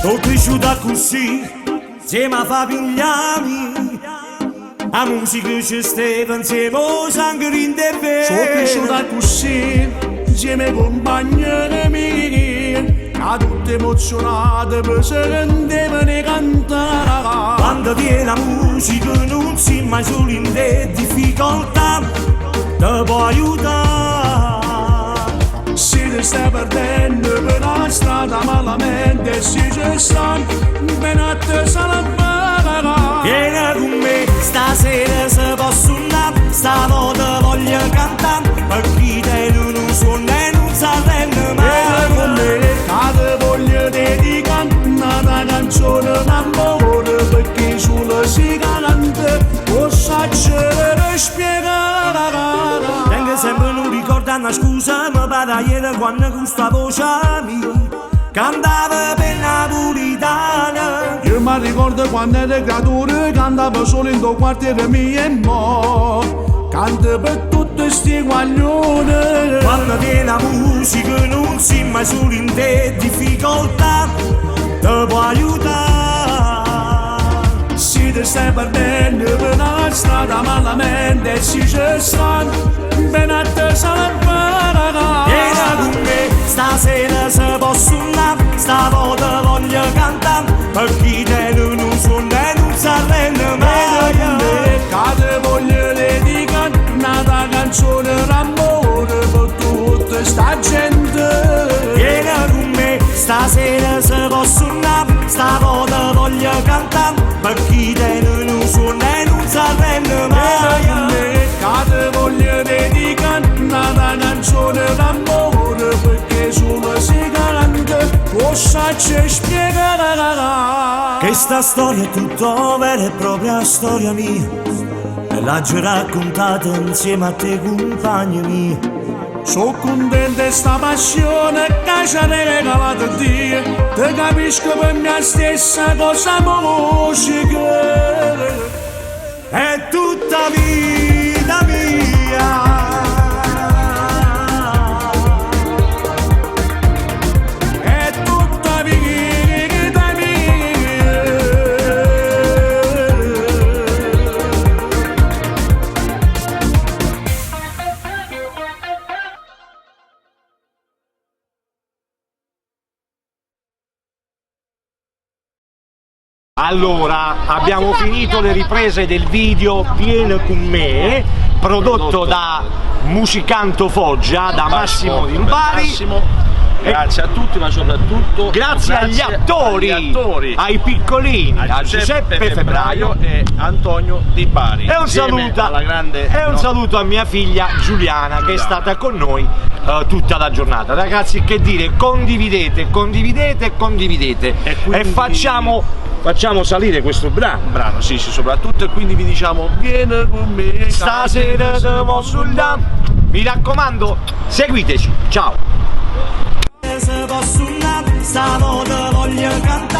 Sono cresciuta così, insieme a famigliami. La musica ci stava insieme a sangue in te. Sono cresciuta così, insieme ai compagni miei, a tutte emozionate per sentire cantare. Quando viene la musica non si mai solo in te difficoltà, ti può aiutare. Se ti stai perdendo per la strada malamente si ci sta, ben a te salvare. Vieni con me, stasera se posso andare, stavolta voglio cantare, perché te non suona e non sa rendere Vieni con mai. me, che ti voglio dedicare una canzone d'amore, perché solo si canta, posso spiegare. Tengo sempre non ricordo una scusa, mi pare ieri quando questa voce mia cantava per napolitana. Io mi ricordo quando ero creatura, cantavo solo in tuo quartiere mio e mo' canto per tutti sti guaglioni. Quando viene la musica non si mai solo in te difficoltà, ti può aiutare. Se ti stai perdendo per la strada malamente si ci sta, ben a te salvare. Vieni con me, stasera se posso andare, stavolta voglio cantare, perché te non suona e non sa rendere Vieni con mai. me, che ti voglio dedicare una canzone d'amore per tutta sta gente. Vieni con me, stasera se posso andare, stavolta voglio cantare, perché te non suona e non sa rendere Vieni con mai. me, che ti voglio dedicare una canzone d'amore, perché solo si canta, posso spiegare. Che sta storia è tutto vera e propria storia mia, e l'ho già raccontata insieme a te compagni miei. Sono contenta di sta passione che ci ha regalato Dio, ti capisco per me stessa cosa musica. È tutta vita mia. È tutta vita mia. Allora, abbiamo finito le riprese del video Vieni con me, prodotto da Musicanto Foggia, da Massimo Di Rubari. Grazie a tutti, ma soprattutto Grazie agli attori, ai piccolini, a Giuseppe Febbraio e Antonio Di Bari. e un insieme alla grande saluto a mia figlia Giuliana che è stata con noi tutta la giornata. Ragazzi, che dire, condividete E quindi- facciamo salire questo brano. sì, soprattutto, e quindi vi diciamo vieni con me Stasera siamo sulla. Mi raccomando, seguiteci, ciao! Se posso andare, stavolta voglio cantare.